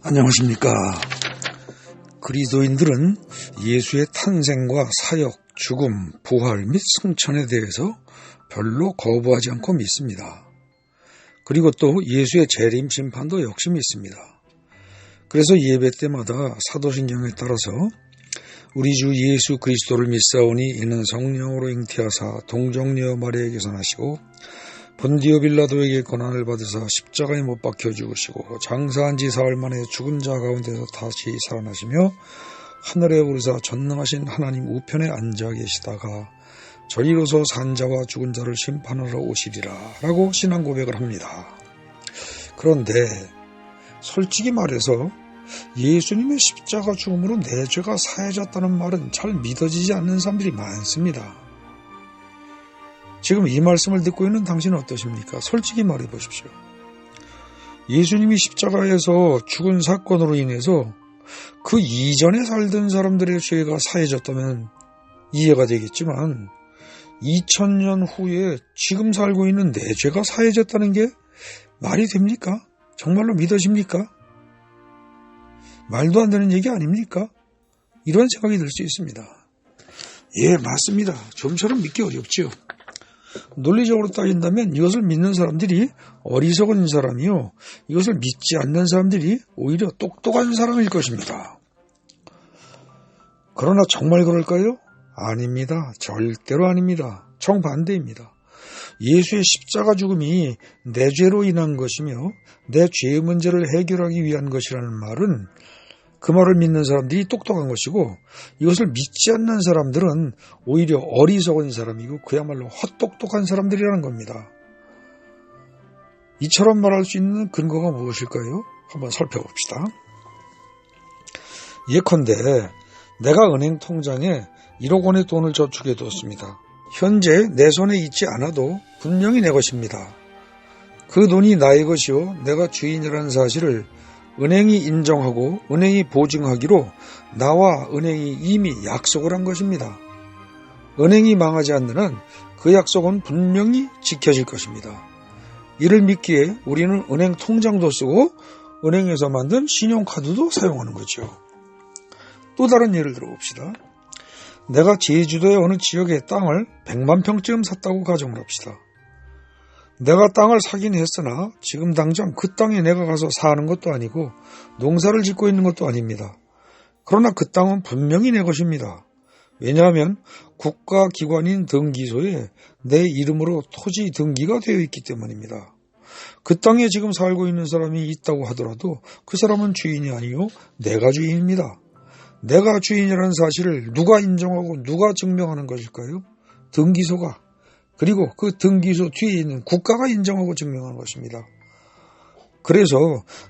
안녕하십니까. 그리스도인들은 예수의 탄생과 사역, 죽음, 부활 및 승천에 대해서 별로 거부하지 않고 믿습니다. 그리고 또 예수의 재림 심판도 역시 믿습니다. 그래서 예배 때마다 사도신경에 따라서 우리 주 예수 그리스도를 믿사오니 이는 성령으로 잉태하사 동정녀 마리아에게 선하시고 본디오 빌라도에게 고난을 받으사 십자가에 못 박혀 죽으시고 장사한 지 사흘 만에 죽은 자 가운데서 다시 살아나시며 하늘에 오르사 전능하신 하나님 우편에 앉아 계시다가 저리로서 산 자와 죽은 자를 심판하러 오시리라 라고 신앙 고백을 합니다. 그런데 솔직히 말해서 예수님의 십자가 죽음으로 내 죄가 사해졌다는 말은 잘 믿어지지 않는 사람들이 많습니다. 지금 이 말씀을 듣고 있는 당신은 어떠십니까? 솔직히 말해 보십시오. 예수님이 십자가에서 죽은 사건으로 인해서 그 이전에 살던 사람들의 죄가 사해졌다면 이해가 되겠지만 2000년 후에 지금 살고 있는 내 죄가 사해졌다는 게 말이 됩니까? 정말로 믿어집니까? 말도 안 되는 얘기 아닙니까? 이런 생각이 들 수 있습니다. 예, 맞습니다. 좀처럼 믿기 어렵죠. 논리적으로 따진다면 이것을 믿는 사람들이 어리석은 사람이요, 이것을 믿지 않는 사람들이 오히려 똑똑한 사람일 것입니다. 그러나 정말 그럴까요? 아닙니다. 절대로 아닙니다. 정반대입니다. 예수의 십자가 죽음이 내 죄로 인한 것이며 내 죄의 문제를 해결하기 위한 것이라는 말은 그 말을 믿는 사람들이 똑똑한 것이고 이것을 믿지 않는 사람들은 오히려 어리석은 사람이고 그야말로 헛똑똑한 사람들이라는 겁니다. 이처럼 말할 수 있는 근거가 무엇일까요? 한번 살펴봅시다. 예컨대 내가 은행 통장에 1억 원의 돈을 저축해 뒀습니다. 현재 내 손에 있지 않아도 분명히 내 것입니다. 그 돈이 나의 것이요 내가 주인이라는 사실을 은행이 인정하고 은행이 보증하기로 나와 은행이 이미 약속을 한 것입니다. 은행이 망하지 않는 한 그 약속은 분명히 지켜질 것입니다. 이를 믿기에 우리는 은행 통장도 쓰고 은행에서 만든 신용카드도 사용하는 거죠. 또 다른 예를 들어봅시다. 내가 제주도의 어느 지역에 땅을 100만 평쯤 샀다고 가정을 합시다. 내가 땅을 사긴 했으나 지금 당장 그 땅에 내가 가서 사는 것도 아니고 농사를 짓고 있는 것도 아닙니다. 그러나 그 땅은 분명히 내 것입니다. 왜냐하면 국가기관인 등기소에 내 이름으로 토지 등기가 되어 있기 때문입니다. 그 땅에 지금 살고 있는 사람이 있다고 하더라도 그 사람은 주인이 아니요 내가 주인입니다. 내가 주인이라는 사실을 누가 인정하고 누가 증명하는 것일까요? 등기소가. 그리고 그 등기소 뒤에 있는 국가가 인정하고 증명하는 것입니다. 그래서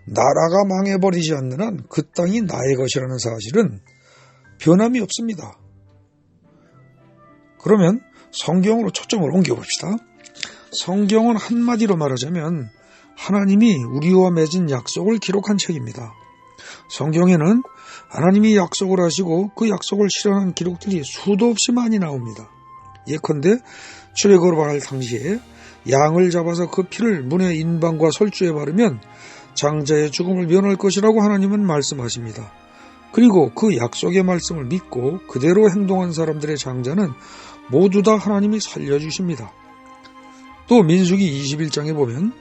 나라가 망해버리지 않는 한 그 땅이 나의 것이라는 사실은 변함이 없습니다. 그러면 성경으로 초점을 옮겨봅시다. 성경은 한마디로 말하자면 하나님이 우리와 맺은 약속을 기록한 책입니다. 성경에는 하나님이 약속을 하시고 그 약속을 실현한 기록들이 수도 없이 많이 나옵니다. 예컨대 출애굽을 당시에 양을 잡아서 그 피를 문의 인방과 설주에 바르면 장자의 죽음을 면할 것이라고 하나님은 말씀하십니다. 그리고 그 약속의 말씀을 믿고 그대로 행동한 사람들의 장자는 모두 다 하나님이 살려주십니다. 또 민수기 21장에 보면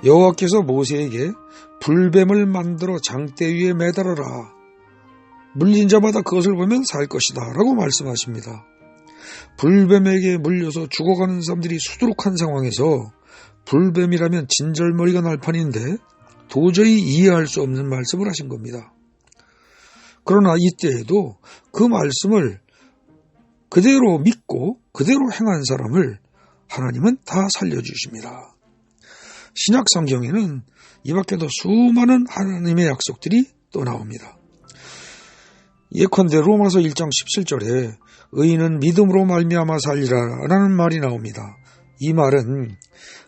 여호와께서 모세에게 불뱀을 만들어 장대 위에 매달아라. 물린 자마다 그것을 보면 살 것이다 라고 말씀하십니다. 불뱀에게 물려서 죽어가는 사람들이 수두룩한 상황에서 불뱀이라면 진절머리가 날 판인데 도저히 이해할 수 없는 말씀을 하신 겁니다. 그러나 이때에도 그 말씀을 그대로 믿고 그대로 행한 사람을 하나님은 다 살려주십니다. 신약 성경에는 이 밖에도 수많은 하나님의 약속들이 또 나옵니다. 예컨대 로마서 1장 17절에 의인은 믿음으로 말미암아 살리라 라는 말이 나옵니다. 이 말은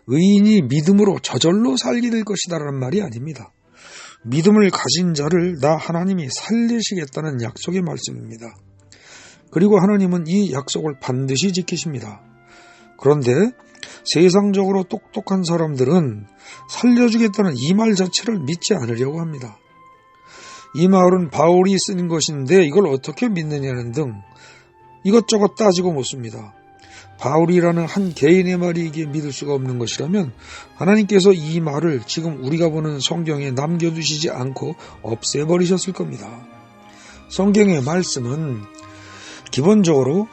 의인이 믿음으로 저절로 살게 될 것이다 라는 말이 아닙니다. 믿음을 가진 자를 나 하나님이 살리시겠다는 약속의 말씀입니다. 그리고 하나님은 이 약속을 반드시 지키십니다. 그런데 세상적으로 똑똑한 사람들은 살려주겠다는 이 말 자체를 믿지 않으려고 합니다. 이 말은 바울이 쓴 것인데 이걸 어떻게 믿느냐는 등 이것저것 따지고 묻습니다. 바울이라는 한 개인의 말이 이게 믿을 수가 없는 것이라면 하나님께서 이 말을 지금 우리가 보는 성경에 남겨두시지 않고 없애버리셨을 겁니다. 성경의 말씀은 기본적으로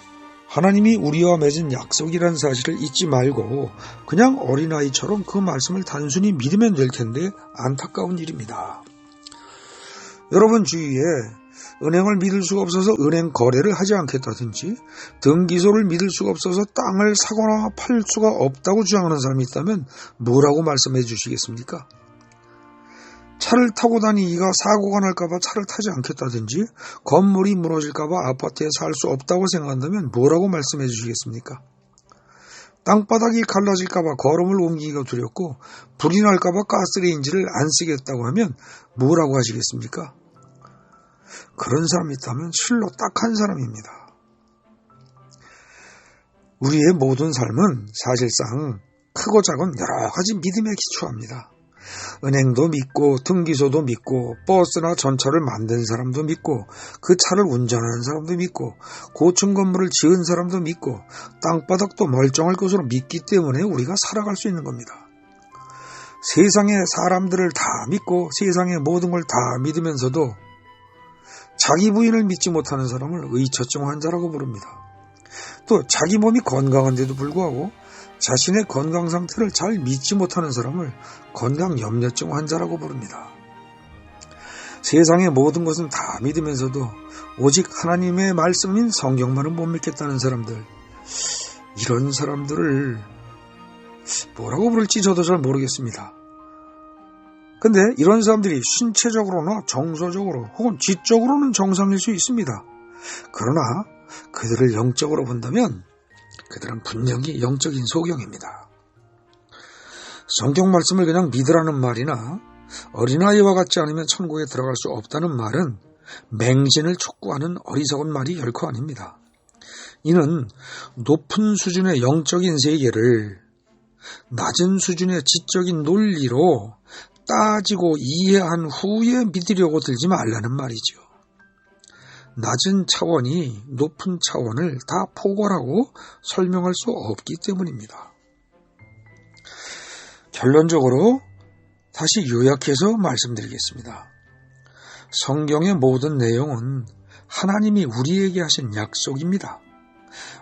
하나님이 우리와 맺은 약속이라는 사실을 잊지 말고 그냥 어린아이처럼 그 말씀을 단순히 믿으면 될 텐데 안타까운 일입니다. 여러분 주위에 은행을 믿을 수가 없어서 은행 거래를 하지 않겠다든지 등기소를 믿을 수가 없어서 땅을 사거나 팔 수가 없다고 주장하는 사람이 있다면 뭐라고 말씀해 주시겠습니까? 차를 타고 다니기가 사고가 날까봐 차를 타지 않겠다든지 건물이 무너질까봐 아파트에 살 수 없다고 생각한다면 뭐라고 말씀해 주시겠습니까? 땅바닥이 갈라질까봐 걸음을 옮기기가 두렵고 불이 날까봐 가스레인지를 안 쓰겠다고 하면 뭐라고 하시겠습니까? 그런 사람이 있다면 실로 딱한 사람입니다. 우리의 모든 삶은 사실상 크고 작은 여러 가지 믿음에 기초합니다. 은행도 믿고 등기소도 믿고 버스나 전차를 만든 사람도 믿고 그 차를 운전하는 사람도 믿고 고층 건물을 지은 사람도 믿고 땅바닥도 멀쩡할 것으로 믿기 때문에 우리가 살아갈 수 있는 겁니다. 세상의 사람들을 다 믿고 세상의 모든 걸 다 믿으면서도 자기 부인을 믿지 못하는 사람을 의처증 환자라고 부릅니다. 또 자기 몸이 건강한데도 불구하고 자신의 건강 상태를 잘 믿지 못하는 사람을 건강염려증 환자라고 부릅니다. 세상의 모든 것은 다 믿으면서도 오직 하나님의 말씀인 성경만은 못 믿겠다는 사람들, 이런 사람들을 뭐라고 부를지 저도 잘 모르겠습니다. 근데 이런 사람들이 신체적으로나 정서적으로 혹은 지적으로는 정상일 수 있습니다. 그러나 그들을 영적으로 본다면 그들은 분명히 영적인 소경입니다. 성경 말씀을 그냥 믿으라는 말이나 어린아이와 같지 않으면 천국에 들어갈 수 없다는 말은 맹신을 촉구하는 어리석은 말이 결코 아닙니다. 이는 높은 수준의 영적인 세계를 낮은 수준의 지적인 논리로 따지고 이해한 후에 믿으려고 들지 말라는 말이죠. 낮은 차원이 높은 차원을 다 포괄하고 설명할 수 없기 때문입니다. 결론적으로 다시 요약해서 말씀드리겠습니다. 성경의 모든 내용은 하나님이 우리에게 하신 약속입니다.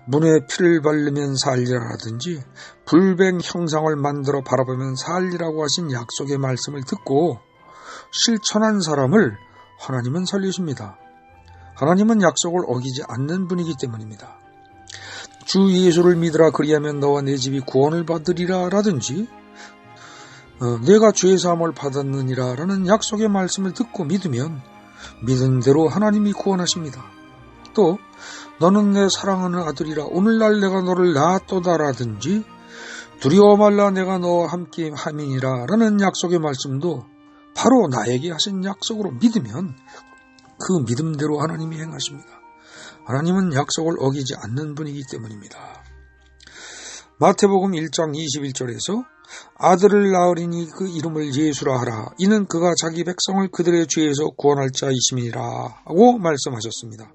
문에 피를 바르면 살리라라든지 불뱀 형상을 만들어 바라보면 살리라고 하신 약속의 말씀을 듣고 실천한 사람을 하나님은 살리십니다. 하나님은 약속을 어기지 않는 분이기 때문입니다. 주 예수를 믿으라 그리하면 너와 내 집이 구원을 받으리라 라든지 내가 죄 사함을 받았느니라 라는 약속의 말씀을 듣고 믿으면 믿은 대로 하나님이 구원하십니다. 또 너는 내 사랑하는 아들이라 오늘날 내가 너를 낳았도다 라든지 두려워 말라 내가 너와 함께 함이니라 라는 약속의 말씀도 바로 나에게 하신 약속으로 믿으면 그 믿음대로 하나님이 행하십니다. 하나님은 약속을 어기지 않는 분이기 때문입니다. 마태복음 1장 21절에서 아들을 낳으리니 그 이름을 예수라 하라. 이는 그가 자기 백성을 그들의 죄에서 구원할 자이심이라 하고 말씀하셨습니다.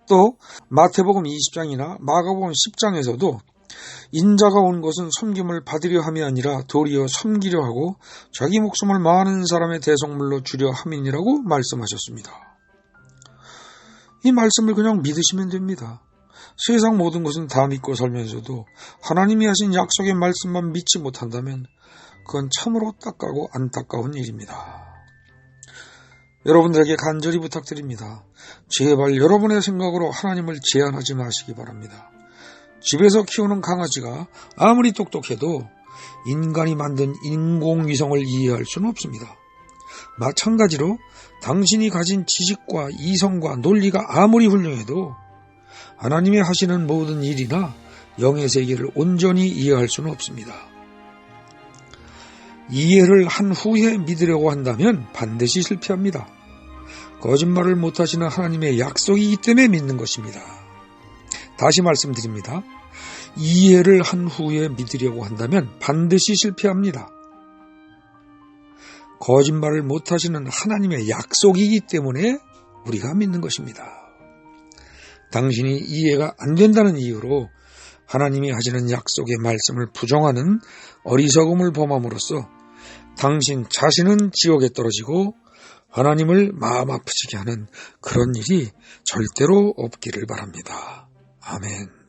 또 마태복음 20장이나 마가복음 10장에서도 인자가 온 것은 섬김을 받으려 함이 아니라 도리어 섬기려 하고 자기 목숨을 많은 사람의 대속물로 주려 함이니라고 말씀하셨습니다. 이 말씀을 그냥 믿으시면 됩니다. 세상 모든 것은 다 믿고 살면서도 하나님이 하신 약속의 말씀만 믿지 못한다면 그건 참으로 딱하고 안타까운 일입니다. 여러분들에게 간절히 부탁드립니다. 제발 여러분의 생각으로 하나님을 제한하지 마시기 바랍니다. 집에서 키우는 강아지가 아무리 똑똑해도 인간이 만든 인공위성을 이해할 수는 없습니다. 마찬가지로 당신이 가진 지식과 이성과 논리가 아무리 훌륭해도 하나님이 하시는 모든 일이나 영의 세계를 온전히 이해할 수는 없습니다. 이해를 한 후에 믿으려고 한다면 반드시 실패합니다. 거짓말을 못하시는 하나님의 약속이기 때문에 믿는 것입니다. 다시 말씀드립니다. 이해를 한 후에 믿으려고 한다면 반드시 실패합니다. 거짓말을 못하시는 하나님의 약속이기 때문에 우리가 믿는 것입니다. 당신이 이해가 안 된다는 이유로 하나님이 하시는 약속의 말씀을 부정하는 어리석음을 범함으로써 당신 자신은 지옥에 떨어지고 하나님을 마음 아프시게 하는 그런 일이 절대로 없기를 바랍니다. 아멘.